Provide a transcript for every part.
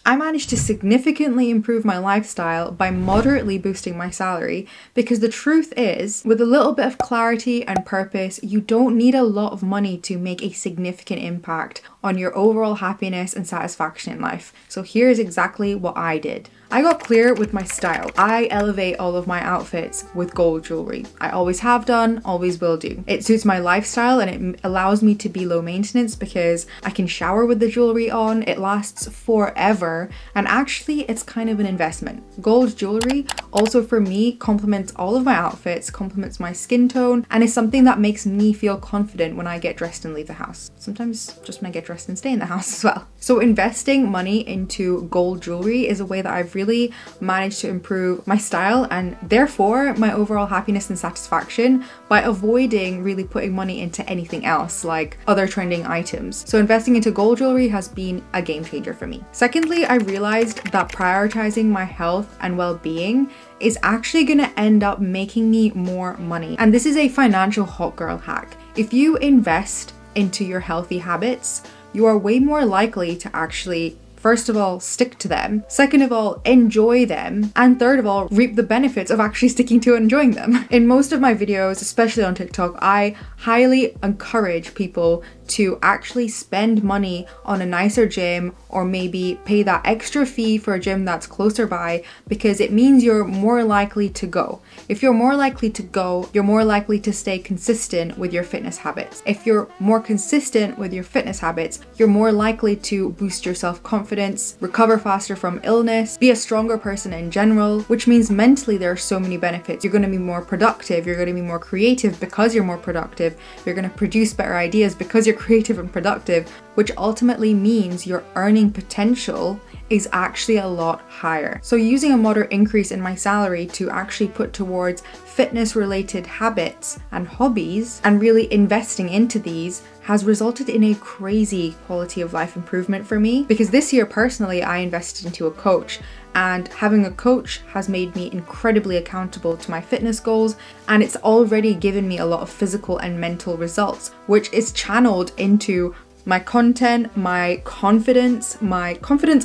I managed to significantly improve my lifestyle by moderately boosting my salary, because the truth is, with a little bit of clarity and purpose, you don't need a lot of money to make a significant impact on your overall happiness and satisfaction in life. So here's exactly what I did. I got clear with my style. I elevate all of my outfits with gold jewelry. I always have done, always will do. It suits my lifestyle and it allows me to be low maintenance because I can shower with the jewelry on, it lasts forever, and actually it's kind of an investment. Gold jewelry also for me complements all of my outfits, complements my skin tone, and is something that makes me feel confident when I get dressed and leave the house. Sometimes just when I get dressed and stay in the house as well. So investing money into gold jewelry is a way that I've really managed to improve my style and therefore my overall happiness and satisfaction by avoiding really putting money into anything else like other trending items. So investing into gold jewelry has been a game changer for me. Secondly, I realized that prioritizing my health and well-being is actually going to end up making me more money. And this is a financial hot girl hack. If you invest into your healthy habits, you are way more likely to actually, first of all, stick to them, second of all, enjoy them, and third of all, reap the benefits of actually sticking to and enjoying them. In most of my videos, especially on TikTok, I highly encourage people to actually spend money on a nicer gym or maybe pay that extra fee for a gym that's closer by, because it means you're more likely to go. If you're more likely to go, you're more likely to stay consistent with your fitness habits. If you're more consistent with your fitness habits, you're more likely to boost your self-confidence, recover faster from illness, be a stronger person in general, which means mentally there are so many benefits. You're going to be more productive, you're going to be more creative because you're more productive, you're going to produce better ideas because you're creative and productive, which ultimately means your earning potential is actually a lot higher. So using a moderate increase in my salary to actually put towards fitness related habits and hobbies and really investing into these has resulted in a crazy quality of life improvement for me, because this year personally I invested into a coach, and having a coach has made me incredibly accountable to my fitness goals, and it's already given me a lot of physical and mental results, which is channeled into my content, my confidence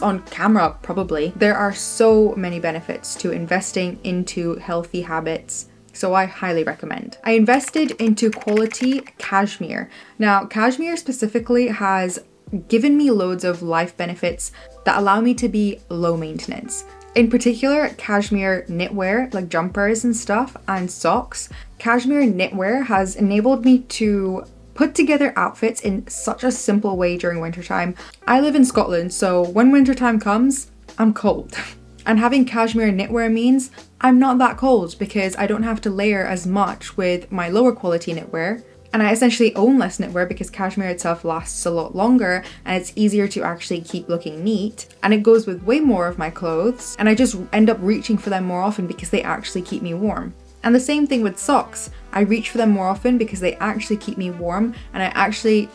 on camera probably. There are so many benefits to investing into healthy habits. So I highly recommend. I invested into quality cashmere. Now, cashmere specifically has given me loads of life benefits that allow me to be low maintenance. In particular, cashmere knitwear, like jumpers and stuff, and socks. Cashmere knitwear has enabled me to put together outfits in such a simple way during wintertime. I live in Scotland, so when wintertime comes, I'm cold. And having cashmere knitwear means I'm not that cold because I don't have to layer as much with my lower quality knitwear. And I essentially own less knitwear because cashmere itself lasts a lot longer and it's easier to actually keep looking neat. And it goes with way more of my clothes, and I just end up reaching for them more often because they actually keep me warm. And the same thing with socks. I reach for them more often because they actually keep me warm, and I actually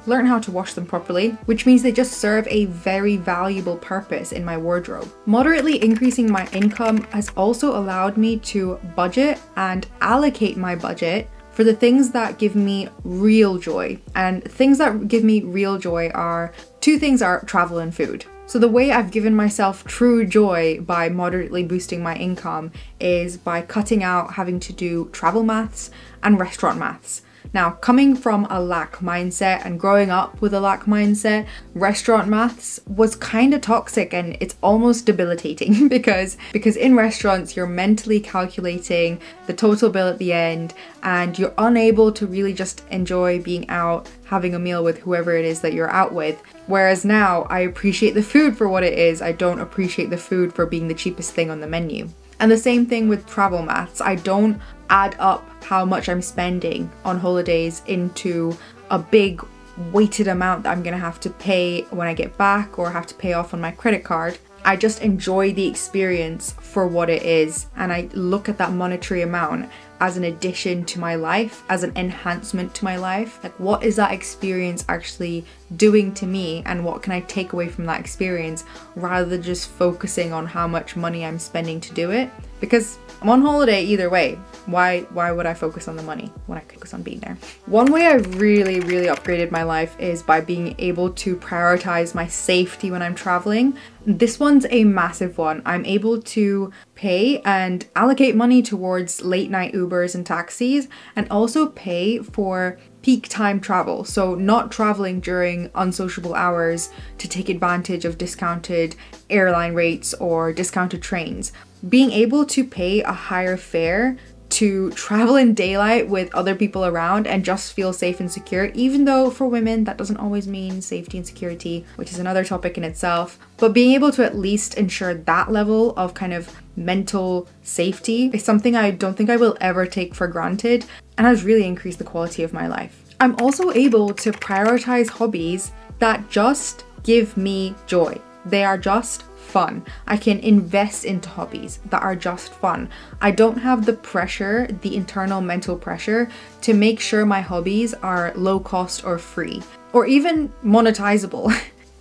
learn how to wash them properly, which means they just serve a very valuable purpose in my wardrobe. Moderately increasing my income has also allowed me to budget and allocate my budget for the things that give me real joy. And things that give me real joy are, two things are travel and food. So the way I've given myself true joy by moderately boosting my income is by cutting out having to do travel maths and restaurant maths. Now, coming from a lack mindset and growing up with a lack mindset, restaurant maths was kind of toxic and it's almost debilitating because in restaurants you're mentally calculating the total bill at the end and you're unable to really just enjoy being out having a meal with whoever it is that you're out with. Whereas now I appreciate the food for what it is. I don't appreciate the food for being the cheapest thing on the menu. And the same thing with travel maths. I don't add up how much I'm spending on holidays into a big weighted amount that I'm gonna have to pay when I get back or have to pay off on my credit card. I just enjoy the experience for what it is, and I look at that monetary amount as an addition to my life, as an enhancement to my life. Like, what is that experience actually doing to me, and what can I take away from that experience, rather than just focusing on how much money I'm spending to do it. Because I'm on holiday either way. Why would I focus on the money when I could focus on being there? One way I've really upgraded my life is by being able to prioritize my safety when I'm traveling. This one's a massive one. I'm able to pay and allocate money towards late night Ubers and taxis, and also pay for peak time travel. So not traveling during unsociable hours to take advantage of discounted airline rates or discounted trains. Being able to pay a higher fare to travel in daylight with other people around and just feel safe and secure, even though for women that doesn't always mean safety and security, which is another topic in itself. But being able to at least ensure that level of kind of mental safety is something I don't think I will ever take for granted, and has really increased the quality of my life. I'm also able to prioritize hobbies that just give me joy. They are just fun. I can invest into hobbies that are just fun. I don't have the pressure, the internal mental pressure, to make sure my hobbies are low cost or free, or even monetizable.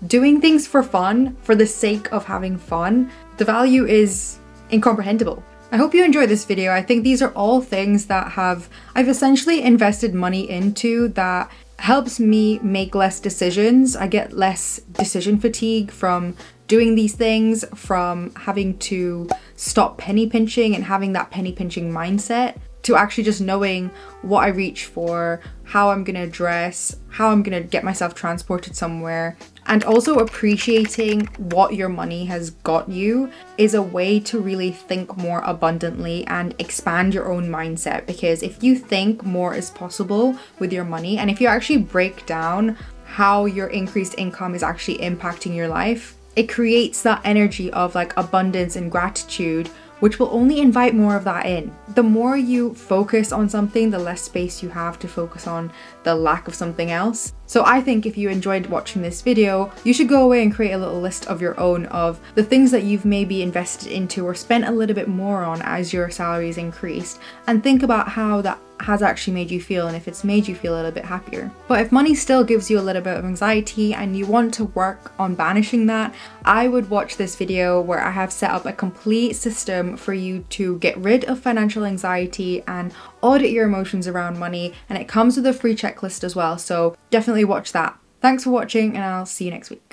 Doing things for fun, for the sake of having fun, the value is incomprehensible. I hope you enjoyed this video. I think these are all things that I've essentially invested money into that helps me make less decisions. I get less decision fatigue from doing these things, from having to stop penny pinching and having that penny pinching mindset, to actually just knowing what I reach for, how I'm gonna dress, how I'm gonna get myself transported somewhere. And also appreciating what your money has got you is a way to really think more abundantly and expand your own mindset. Because if you think more is possible with your money, and if you actually break down how your increased income is actually impacting your life, it creates that energy of like abundance and gratitude, which will only invite more of that in. The more you focus on something, the less space you have to focus on the lack of something else. So I think if you enjoyed watching this video, you should go away and create a little list of your own of the things that you've maybe invested into or spent a little bit more on as your salary's increased, and think about how that has actually made you feel and if it's made you feel a little bit happier. But if money still gives you a little bit of anxiety and you want to work on banishing that, I would watch this video where I have set up a complete system for you to get rid of financial anxiety and audit your emotions around money, and it comes with a free checklist as well, so definitely watch that. Thanks for watching, and I'll see you next week.